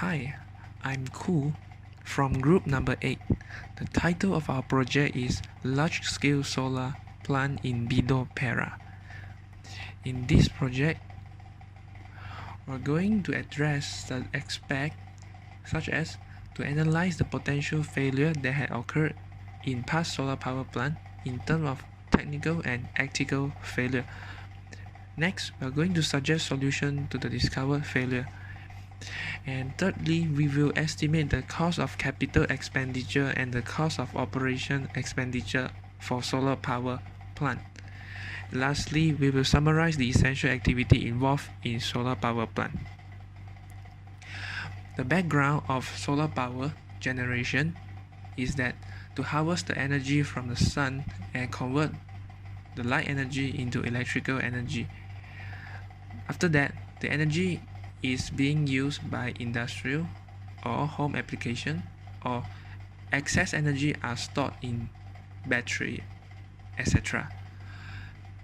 Hi, I'm Ku from group number 8. The title of our project is Large Scale Solar Plant in Bido, Perak. In this project, we're going to address the aspects such as to analyze the potential failure that had occurred in past solar power plant in terms of technical and ethical failure. Next, we're going to suggest solution to the discovered failure. And thirdly, we will estimate the cost of capital expenditure and the cost of operation expenditure for solar power plant. Lastly, we will summarize the essential activity involved in solar power plant. The background of solar power generation is that to harvest the energy from the sun and convert the light energy into electrical energy. After that, the energy is being used by industrial or home application, or excess energy are stored in battery, etc.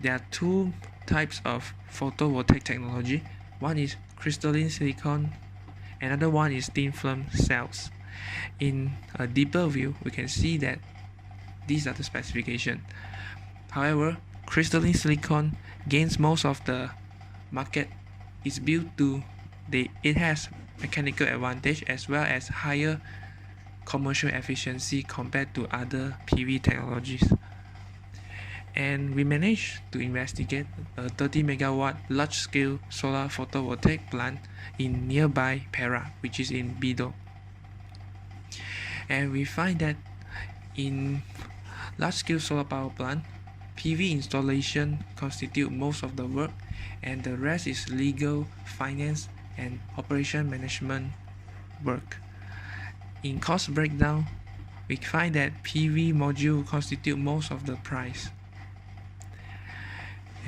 There are two types of photovoltaic technology. One is crystalline silicon, another one is thin film cells. In a deeper view, we can see that these are the specifications. However, crystalline silicon gains most of the market. Is built to it has mechanical advantage as well as higher commercial efficiency compared to other PV technologies. And we managed to investigate a 30 megawatt large scale solar photovoltaic plant in nearby Perak, which is in Bido. And we find that in large scale solar power plant, PV installation constitute most of the work, and the rest is legal, finance, and operation management work. In cost breakdown, we find that PV module constitute most of the price.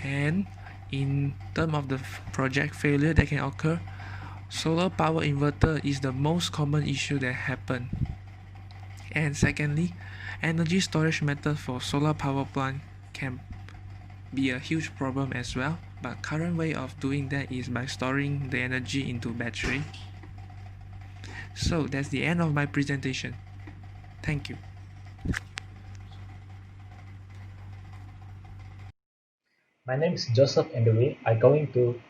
And in terms of the project failure that can occur, solar power inverter is the most common issue that happen. And secondly, energy storage method for solar power plant can be a huge problem as well, but current way of doing that is by storing the energy into battery. So that's the end of my presentation. Thank you. My name is Joseph and I'm going to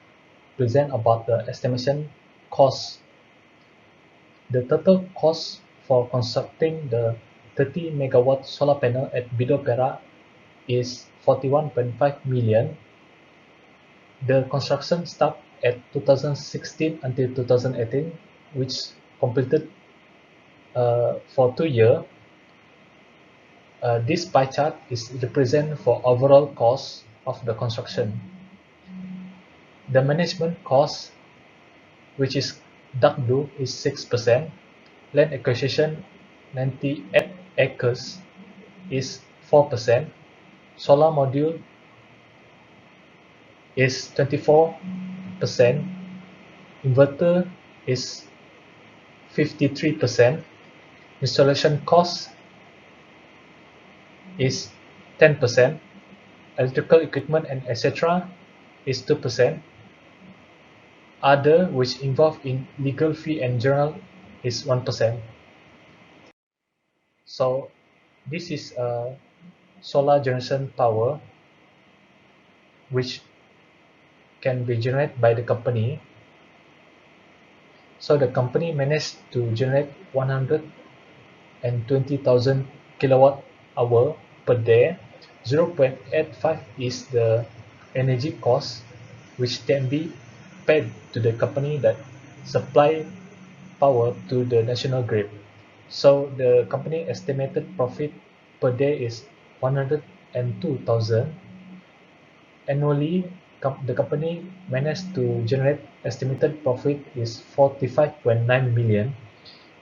present about the estimation cost. The total cost for constructing the 30 megawatt solar panel at Bido Perak is 41.5 million. The construction started at 2016 until 2018, which completed for 2 years. This pie chart is represent for overall cost of the construction. The management cost, which is dark blue, is 6%. Land acquisition, 98 acres, is 4%. Solar module is 24%. Inverter is 53%. Installation cost is 10%. Electrical equipment and etc. is 2%. Other, which involve in legal fee and general, is 1%. So this is a solar generation power which can be generated by the company. So the company managed to generate 120,000 kilowatt hour per day. 0.85 is the energy cost which can be paid to the company that supply power to the national grid. So the company estimated profit per day is 102,000. Annually, the company managed to generate estimated profit is 45.9 million.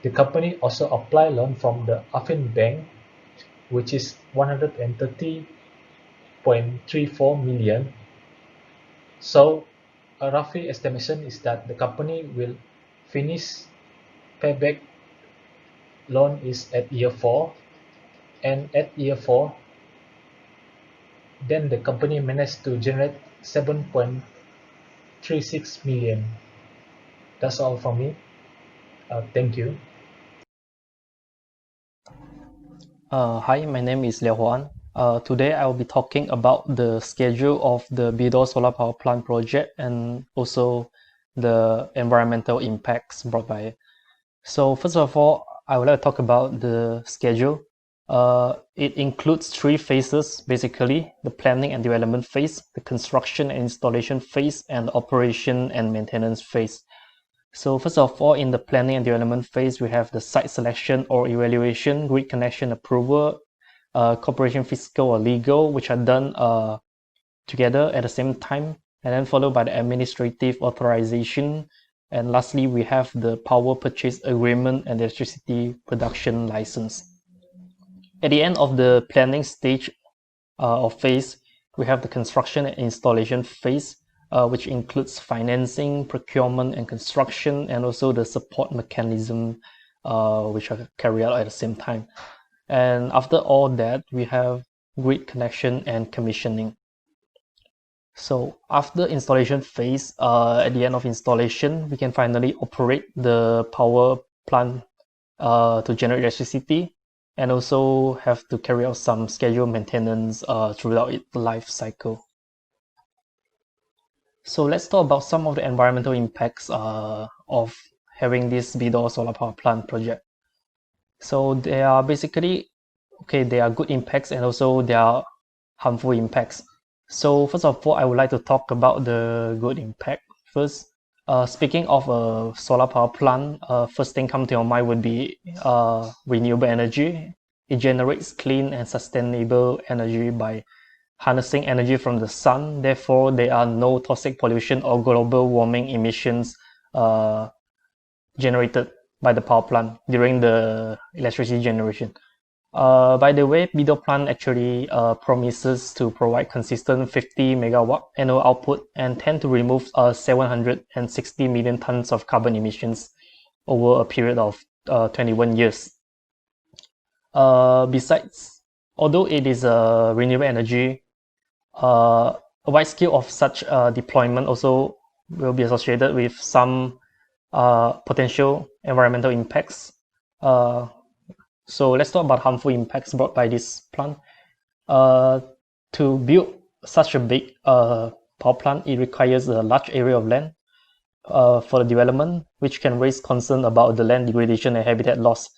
The company also applied loan from the Affin Bank, which is 130.34 million. So a roughly estimation is that the company will finish payback loan is at year 4, and at year 4 then the company managed to generate 7.36 million. That's all from me. Thank you. Hi, my name is Liao Huan. Today I will be talking about the schedule of the Bidor Solar Power Plant project and also the environmental impacts brought by it. So first of all, I would like to talk about the schedule. It includes 3 phases, basically: the planning and development phase, the construction and installation phase, and the operation and maintenance phase. So first of all, in the planning and development phase, we have the site selection or evaluation, grid connection approval, corporation fiscal or legal, which are done together at the same time, and then followed by the administrative authorization. And lastly, we have the power purchase agreement and electricity production license. At the end of the planning stage or phase, we have the construction and installation phase, which includes financing, procurement, and construction, and also the support mechanism, which are carried out at the same time. And after all that, we have grid connection and commissioning. So after installation phase, at the end of installation, we can finally operate the power plant to generate electricity, and also have to carry out some scheduled maintenance throughout its life cycle. So let's talk about some of the environmental impacts of having this Bidor solar power plant project. So they are basically, there are good impacts and also there are harmful impacts. So first of all, I would like to talk about the good impact first. Speaking of a solar power plant, first thing come to your mind would be renewable energy. It generates clean and sustainable energy by harnessing energy from the sun. Therefore, there are no toxic pollution or global warming emissions generated by the power plant during the electricity generation. By the way, Bidor plant actually promises to provide consistent 50 megawatt annual output and tend to remove 760 million tons of carbon emissions over a period of 21 years. Besides, although it is a renewable energy, a wide scale of such deployment also will be associated with some potential environmental impacts. So let's talk about harmful impacts brought by this plant. To build such a big power plant, it requires a large area of land for the development, which can raise concern about the land degradation and habitat loss.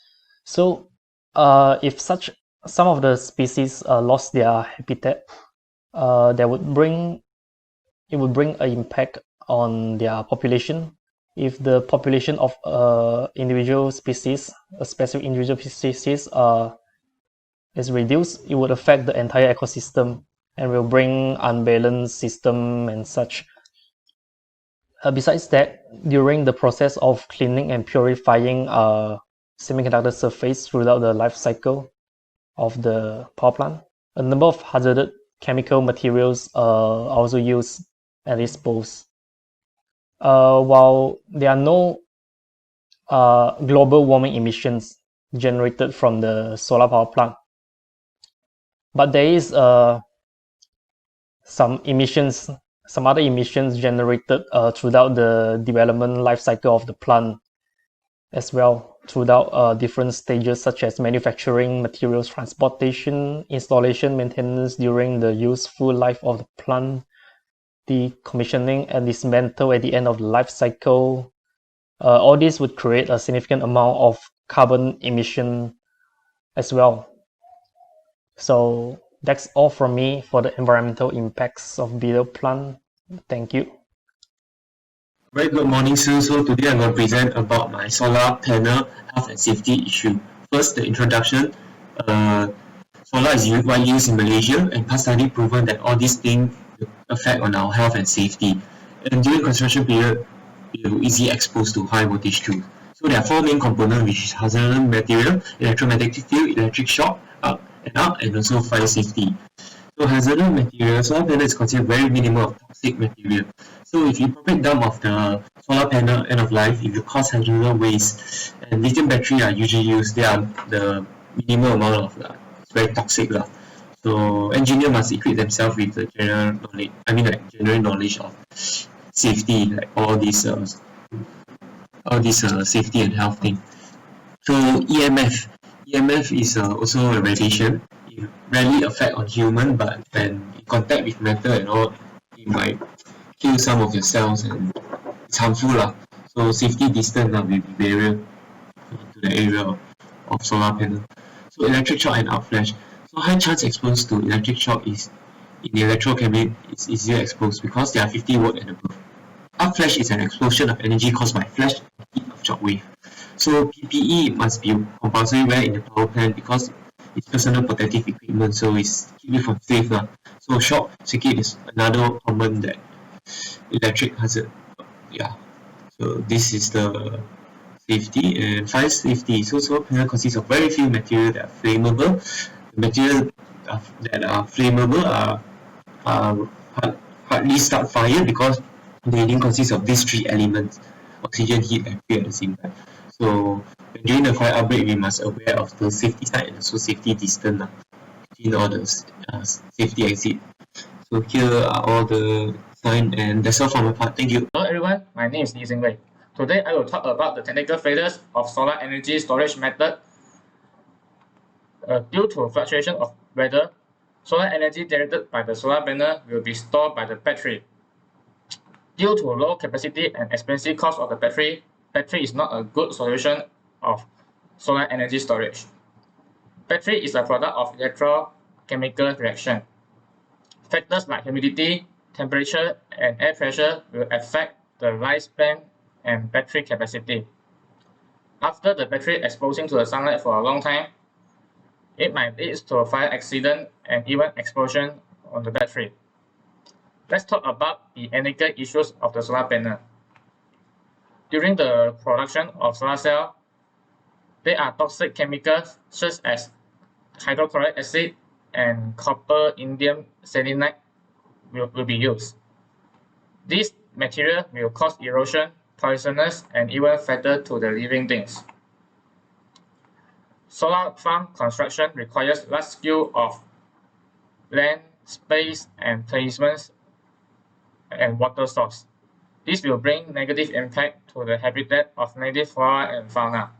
So if some of the species lost their habitat, it would bring an impact on their population. If the population of individual species, a specific individual species, is reduced, it would affect the entire ecosystem and will bring unbalanced system and such. Besides that, during the process of cleaning and purifying semiconductor surface throughout the life cycle of the power plant, a number of hazardous chemical materials are also used and disposed. While there are no global warming emissions generated from the solar power plant, but there is some other emissions generated throughout the development life cycle of the plant as well, throughout different stages such as manufacturing, materials transportation, installation, maintenance during the useful life of the plant, decommissioning and dismantle at the end of the life cycle. All this would create a significant amount of carbon emission as well. So that's all from me for the environmental impacts of Bidor plant. Thank you. Very good morning, Sue. So today I'm going to present about my solar panel health and safety issue. First, the introduction. Solar is widely used in Malaysia, and past study proven that all these things affect on our health and safety. And during construction period, you're easily exposed to high voltage too. So there are 4 main components, which is hazardous material, electromagnetic field, electric shock, and also fire safety. So hazardous material, solar panel is considered very minimal of toxic material. So if you break down of the solar panel end of life, if you cause hazardous waste, and lithium battery are usually used, they are the minimal amount of it's very toxic lah. So engineer must equip themselves with the general knowledge. General knowledge of safety, like all these all this safety and health thing. So EMF is also a radiation. It rarely affect on human, but when in contact with metal and all, it might kill some of your cells and it's harmful lah. So safety distance will be barrier to the area of solar panel. So electric shock and outflash. So high chance exposed to electric shock is in the electrochemical is easier exposed because they are 50 watt and above. Outflash is an explosion of energy caused by flash and heat of shock wave. So PPE must be compulsory wear in the power plant because it's personal protective equipment, so it's keep you from safe lah. So short circuit is another common that electric hazard. Yeah. So this is the safety and fire safety. So solar panel consists of very few material that are flammable. The material that are flammable are hardly start fire because they didn't consist of these three elements: oxygen, heat, and fuel at the same time. So during the fire outbreak, we must aware of the safety side and also safety distance between all the safety exit. So here are all the sign, and that's all from my part. Thank you. Hello everyone, my name is Lee Sing Wei. Today I will talk about the technical failures of solar energy storage method. Due to fluctuation of weather, solar energy generated by the solar panel will be stored by the battery. Due to low capacity and expensive cost of the battery is not a good solution of solar energy storage. Battery is a product of electrochemical reaction. Factors like humidity, temperature, and air pressure will affect the lifespan and battery capacity. After the battery exposing to the sunlight for a long time, it might lead to a fire accident and even explosion on the battery. Let's talk about the ethical issues of the solar panel. During the production of solar cell, there are toxic chemicals such as hydrochloric acid and copper indium selenide will be used. This material will cause erosion, poisonous, and even fatal to the living things. Solar farm construction requires large scale of land, space, and placements and water source. This will bring negative impact to the habitat of native flora and fauna.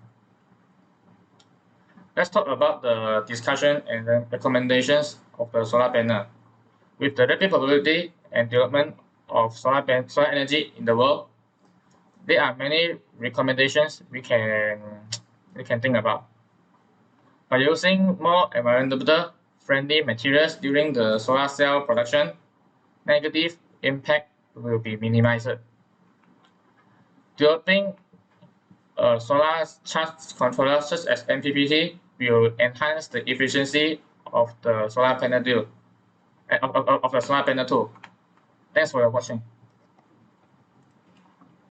Let's talk about the discussion and the recommendations of the solar panel. With the rapid popularity and development of solar energy in the world, there are many recommendations we can think about. By using more environmental friendly materials during the solar cell production, negative impact will be minimized. Developing a solar charge controller such as MPPT will enhance the efficiency of the solar panel of the solar panel tool. Thanks for your watching.